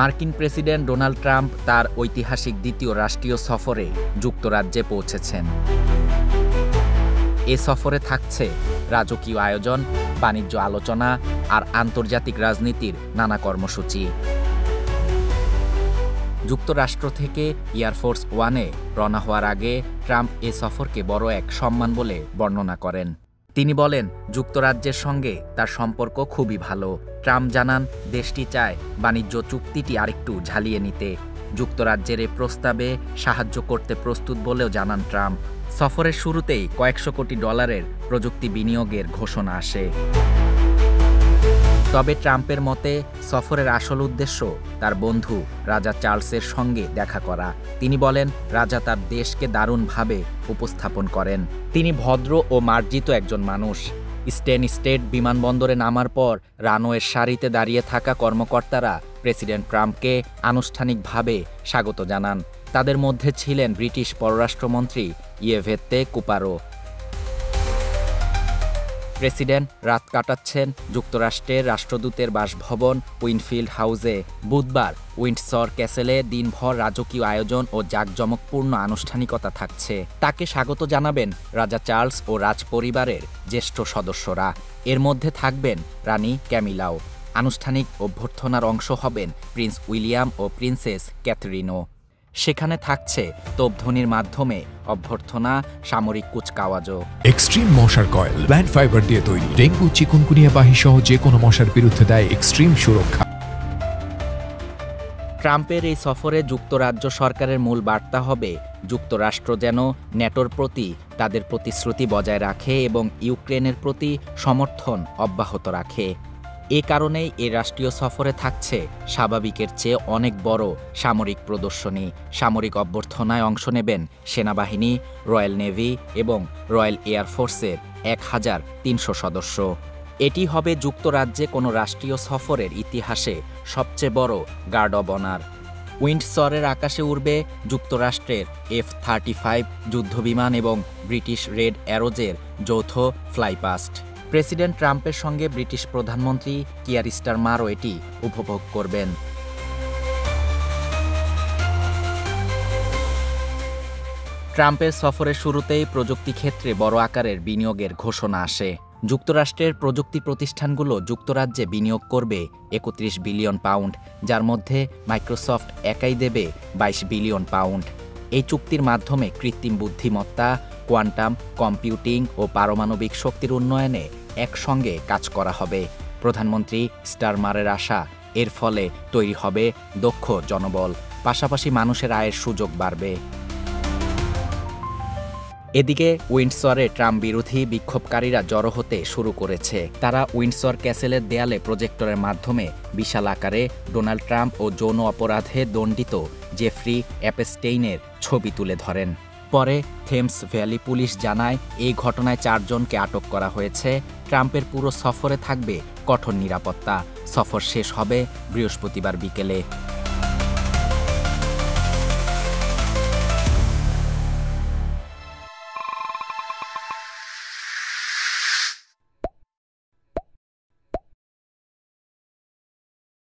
মার্কিন president Donald Trump তার ঐতিহাসিক দ্বিতীয় রাষ্ট্রীয় সফরে যুক্তরাজ্যে পৌঁছেছেন। এ সফরে থাকছে রাজকীয় আয়োজন, বাণিজ্য আলোচনা আর আন্তর্জাতিক রাজনীতির নানা কর্মসূচি। যুক্তরাষ্ট্র থেকে এয়ারফোর্স ওয়ানে রওনা হওয়ার আগে ট্রাম্প এ সফরকে বড় এক সম্মান বলে বর্ণনা করেন। তিনি বলেন, যুক্তরাজ্যের সঙ্গে তার সম্পর্ক খুবই ভালো। ট্রাম্প জানান, দেশটি চায় বাণিজ্য চুক্তিটি আরেকটু ঝালিয়ে নিতে। যুক্তরাজ্যের এ প্রস্তাবে সাহায্য করতে প্রস্তুত বলেও জানান ট্রাম্প। সফরের শুরুতেই কয়েকশো কোটি ডলারের প্রযুক্তি বিনিয়োগের ঘোষণা আসে। তবে ট্রাম্পের মতে সফরের আসল উদ্দেশ্য তার বন্ধু রাজা চার্লসের সঙ্গে দেখা করা। তিনি বলেন, রাজা তার দেশকে দারুণভাবে উপস্থাপন করেন। তিনি ভদ্র ও মার্জিত একজন মানুষ। স্টেট বিমানবন্দরে নামার পর রানওয়ের সারিতে দাঁড়িয়ে থাকা কর্মকর্তারা প্রেসিডেন্ট ট্রাম্পকে আনুষ্ঠানিকভাবে স্বাগত জানান। তাদের মধ্যে ছিলেন ব্রিটিশ পররাষ্ট্রমন্ত্রী ইয়েভেত্তে কুপারো। প্রেসিডেন্ট রাত কাটাচ্ছেন যুক্তরাষ্ট্রের রাষ্ট্রদূতের বাসভবন উইন্ডফিল্ড হাউসে। বুধবার উইন্ডসর ক্যাসেলে দিনভর রাজকীয় আয়োজন ও জাঁকজমকপূর্ণ আনুষ্ঠানিকতা থাকছে। তাকে স্বাগত জানাবেন রাজা চার্লস ও রাজপরিবারের জ্যেষ্ঠ সদস্যরা। এর মধ্যে থাকবেন রানী ক্যামিলাও। আনুষ্ঠানিক অভ্যর্থনার অংশ হবেন প্রিন্স উইলিয়াম ও প্রিন্সেস ক্যাথরিনও। সেখানে থাকছে তোপধ্বনির মাধ্যমে অভ্যর্থনা, সামরিক কুচকাওয়াজও। এক্সট্রিম মশার কয়েল প্ল্যান্ট ফাইবার দিয়ে তৈরি। ডেঙ্গু, চিকুনগুনিয়া বাহি সহ যে কোনো মশার বিরুদ্ধে দেয় এক্সট্রিম সুরক্ষা। ট্রাম্পের এই সফরে যুক্তরাজ্য সরকারের মূল বার্তা হবে, যুক্তরাষ্ট্র যেন ন্যাটোর প্রতি তাদের প্রতিশ্রুতি বজায় রাখে এবং ইউক্রেনের প্রতি সমর্থন অব্যাহত রাখে। এ কারণেই এ রাষ্ট্রীয় সফরে থাকছে স্বাভাবিকের চেয়ে অনেক বড় সামরিক প্রদর্শনী। সামরিক অভ্যর্থনায় অংশ নেবেন সেনাবাহিনী, রয়্যাল নেভি এবং রয়্যাল এয়ারফোর্সের 1300 সদস্য। এটি হবে যুক্তরাজ্যে কোনো রাষ্ট্রীয় সফরের ইতিহাসে সবচেয়ে বড় গার্ড অব অনার। উইন্ডসরের আকাশে উড়বে যুক্তরাষ্ট্রের F-35 যুদ্ধবিমান এবং ব্রিটিশ রেড অ্যারোজের যৌথ ফ্লাইপাস্ট। প্রেসিডেন্ট ট্রাম্পের সঙ্গে ব্রিটিশ প্রধানমন্ত্রী কিয়ার স্টারমারও এটি উপভোগ করবেন। ট্রাম্পের সফরের শুরুতেই প্রযুক্তি ক্ষেত্রে বড় আকারের বিনিয়োগের ঘোষণা আসে। যুক্তরাষ্ট্রের প্রযুক্তি প্রতিষ্ঠানগুলো যুক্তরাজ্যে বিনিয়োগ করবে 31 বিলিয়ন পাউন্ড, যার মধ্যে মাইক্রোসফট একাই দেবে 22 বিলিয়ন পাউন্ড। এই চুক্তির মাধ্যমে কৃত্রিম বুদ্ধিমত্তা, কোয়ান্টাম কম্পিউটিং ও পারমাণবিক শক্তির উন্নয়নে একসঙ্গে কাজ করা হবে। প্রধানমন্ত্রী স্টারমারের আশা, এর ফলে তৈরি হবে দক্ষ জনবল, পাশাপাশি মানুষের আয়ের সুযোগ বাড়বে। এদিকে উইন্ডসরে ট্রাম্প বিরোধী বিক্ষোভকারীরা জড়ো হতে শুরু করেছে। তারা উইন্ডসর ক্যাসেলের দেয়ালে প্রজেক্টরের মাধ্যমে বিশাল আকারে ডোনাল্ড ট্রাম্প ও যৌন অপরাধে দণ্ডিত জেফ্রি অ্যাপস্টেইনের ছবি তুলে ধরেন। পরে থেমস ভ্যালি পুলিশ জানায়, এই ঘটনায় 4 জনকে আটক করা হয়েছে। ট্রাম্পের পুরো সফরে থাকবে কঠোর নিরাপত্তা। সফর শেষ হবে বৃহস্পতিবার বিকেলে।